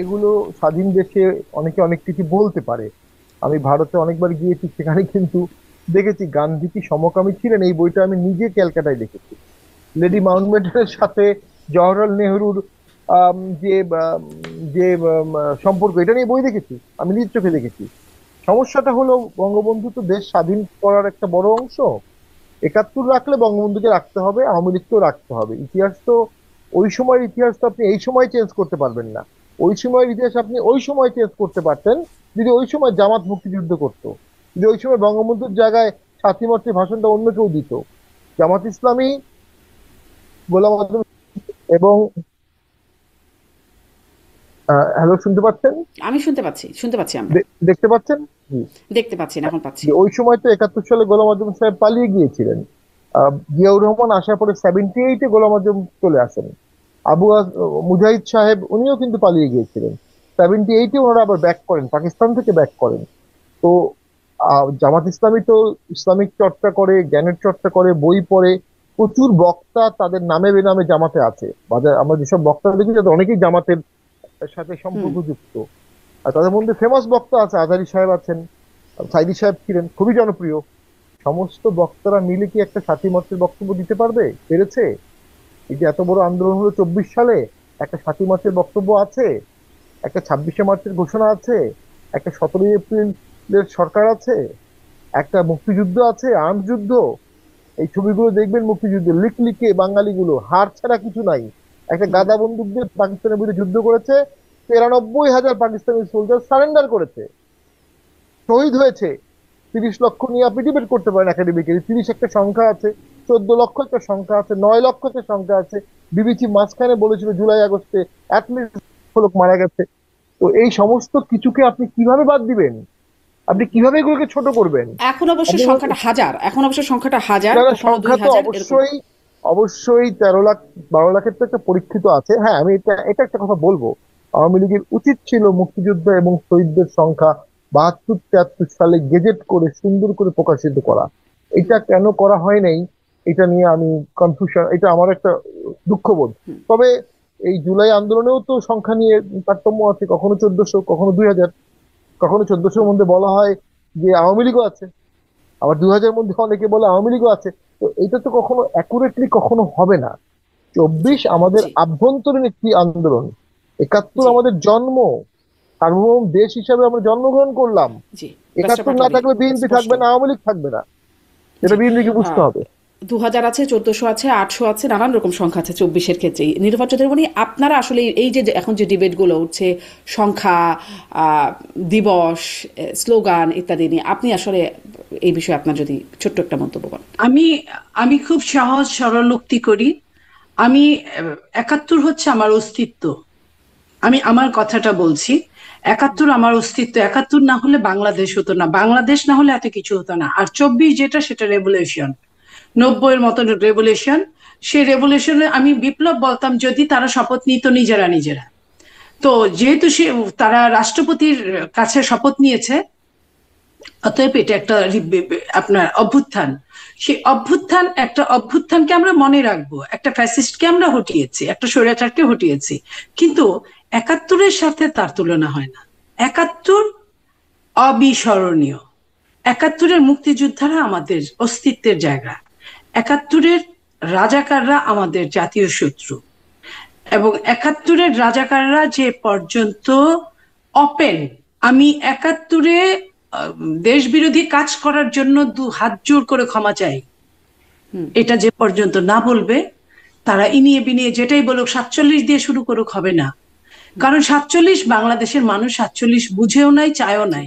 এগুলো স্বাধীন দেশে অনেকে অনেক কিছু বলতে পারে। আমি ভারতে অনেকবার গিয়েছি, সেখানে কিন্তু দেখেছি গান্ধী কি সমকামী ছিলেন এই বইটা আমি নিজে ক্যালকাটায় দেখেছি। লেডি মাউন্টব্যাটেনের সাথে জওহরলাল নেহরুর আম, যে আম, যে সম্পর্ক, এটা নিয়ে বই দেখেছি, আমি নিজ চোখে দেখেছি। সমস্যাটা হলো বঙ্গবন্ধু তো দেশ স্বাধীন করার একটা বড় অংশ। 71 রাখলে বঙ্গবন্ধুকে রাখতে হবে, আওয়ামী লীগকেও রাখতে হবে। ইতিহাস তো ওই সময়ের ইতিহাস তো আপনি এই সময় চেঞ্জ করতে পারবেন না। ওই সময়ের ইতিহাস আপনি ওই সময় চেঞ্জ করতে পারতেন যদি ওই সময় জামাত মুক্তিযুদ্ধ করতো, যদি ওই সময় বঙ্গবন্ধুর জায়গায় সাথী মাতৃ ভাষণটা অন্য কেউ দিত। জামাত ইসলামী, গোলাম আজম এবং হ্যালো, শুনতে পাচ্ছেন? আমি শুনতে পাচ্ছি, শুনতে পাচ্ছি আমরা। দেখতে পাচ্ছেন? জি। দেখতে পাচ্ছি না, এখন পাচ্ছি। যে ওই সময় তো 71 সালে গোলাম আজম সাহেব পালিয়ে গিয়েছিলেন। জিয়াউর রহমান আসার পরে 78-এ গোলাম আজম চলে আসেন। মুজাহিদ সাহেব উনিও কিন্তু পালিয়ে গিয়েছিলেন। 78-এ ওনারা আবার ব্যাক করেন, পাকিস্তান থেকে ব্যাক করেন। তো জামাত ইসলামী তো ইসলামিক চর্চা করে, জ্ঞানের চর্চা করে, বই পড়ে। প্রচুর বক্তা তাদের নামে বেনামে জামাতে আছে। বাজার আমরা যেসব বক্তা দেখি তাদের অনেকেই জামাতের সাথে হুম। সম্পর্কযুক্ত। আর তাদের মধ্যে ফেমাস বক্তা আছে, আজারি সাহেব আছেন, সাইদি সাহেব ছিলেন খুবই জনপ্রিয়। সমস্ত বক্তারা মিলে কি একটা সাথী মতের বক্তব্য দিতে পারবে? পেরেছে? এই যে এত বড় আন্দোলন হলো 24 সালে, একটা 7ই মার্চের বক্তব্য আছে, একটা 26শে মার্চের ঘোষণা আছে, একটা 17ই এপ্রিলের সরকার আছে, একটা মুক্তিযুদ্ধ আছে, আর্মস যুদ্ধ। এই ছবিগুলো দেখবেন, মুক্তিযুদ্ধ লিখ লিখে বাঙালিগুলো হার ছাড়া কিছু নাই। একটা হুম। গাদা বন্দুক দিয়ে পাকিস্তানের বিরুদ্ধে যুদ্ধ করেছে, 93,000 পাকিস্তানি সোলজার সারেন্ডার করেছে, শহীদ হয়েছে। 30 লক্ষ নিয়ে আপনি ডিবেট করতে পারেন একাডেমিক্যালি, 30 একটা সংখ্যা আছে, 14 লক্ষ একটা সংখ্যা আছে, 9 লক্ষ একটা সংখ্যা আছে। বিবিসি মাঝখানে বলেছিল জুলাই আগস্টে অ্যাটলিস্ট লোক মারা গেছে। তো এই সমস্ত কিছুকে আপনি কিভাবে বাদ দিবেন? আপনি কিভাবে এগুলোকে ছোট করবেন? এখন অবশ্য আপনি সংখ্যাটা হাজার, এখন অবশ্য সংখ্যাটা হাজার, না না, কখনো দুই সংখ্যা তো হাজার এরকম। অবশ্যই, অবশ্যই 13 লাখ 12 লাখের তো একটা পরীক্ষিত আছে। হ্যাঁ, আমি এটা এটা একটা কথা বলবো, আওয়ামী লীগের উচিত ছিল মুক্তিযুদ্ধ এবং শহীদদের সংখ্যা 72 73 সালে গেজেট করে সুন্দর করে প্রকাশিত করা। এটা কেন করা হয় নাই, এটা নিয়ে আমি কনফিউশন, এটা আমার একটা দুঃখবোধ। হুম। তবে এই জুলাই আন্দোলনেও তো সংখ্যা নিয়ে তারতম্য আছে, কখনো 1400, কখনো 2000, কখনো 1400-র হুম। মধ্যে বলা হয় যে আওয়ামী লীগও আছে, আবার 2000-এর মধ্যে অনেকে বলে আওয়ামী লীগও আছে। তো এটা তো কখনো অ্যাকুরেটলি কখনো হবে না। জি। 24 আমাদের জি। আভ্যন্তরীণ একটি আন্দোলন, 71 জি। আমাদের জন্ম, সার্বভৌম দেশ হিসাবে আমরা জন্মগ্রহণ করলাম। জি। ব্যারিস্টার 71 না পাটোয়ারি, থাকলে বিএনপি স্পষ্ট। থাকবে না, আওয়ামী লীগ থাকবে না। এটা জি। বিএনপিকে বুঝতে হবে। 2000 আছে, 1400 আছে, 800 আছে, নানান রকম সংখ্যা আছে 24-এর ক্ষেত্রে। নির্বাচন মানে আপনারা আসলে এই যে এখন যে ডিবেটগুলো উঠছে সংখ্যা, দিবস, স্লোগান ইত্যাদি নিয়ে, আপনি আসলে এই বিষয়ে আপনার যদি ছোট্ট একটা মন্তব্য করেন। আমি আমি খুব সহজ সরলোক্তি করি। আমি 71 হচ্ছে আমার অস্তিত্ব। আমি আমার কথাটা বলছি। 71 আমার অস্তিত্ব। 71 না হলে বাংলাদেশ হতো না, বাংলাদেশ না হলে এত কিছু হতো না। আর 24 যেটা, সেটা রেভলিউশন, 90-এর মতো রেভলিউশন। সেই রেভলিউশনে আমি বিপ্লব বলতাম যদি তারা শপথ নিত নিজেরা নিজেরা। তো যেহেতু তারা রাষ্ট্রপতির কাছে শপথ নিয়েছে, অতএব এটা একটা আপনার অভ্যুত্থান। সেই একটা অভ্যুত্থানকে আমরা মনে রাখবো। একটা ফ্যাসিস্টকে আমরা হটিয়েছি, একটা স্বৈরাচারকে হটিয়েছি, কিন্তু 71-এর সাথে তার তুলনা হয় না। 71 অবিস্মরণীয়। 71-এর মুক্তিযোদ্ধারা আমাদের অস্তিত্বের জায়গা। 71-এর রাজাকাররা আমাদের জাতীয় শত্রু। এবং 71-এর রাজাকাররা যে পর্যন্ত ওপেন, আমি 71-এ দেশ বিরোধী কাজ করার জন্য হাত জোর করে ক্ষমা চাই, হুম। এটা যে পর্যন্ত না বলবে, তারা ইনিয়ে বিনিয়ে যেটাই বলুক, 47 দিয়ে শুরু করুক, হবে না। কারণ 47 বাংলাদেশের মানুষ 47 বুঝেও নাই, চায়ও জি। নাই।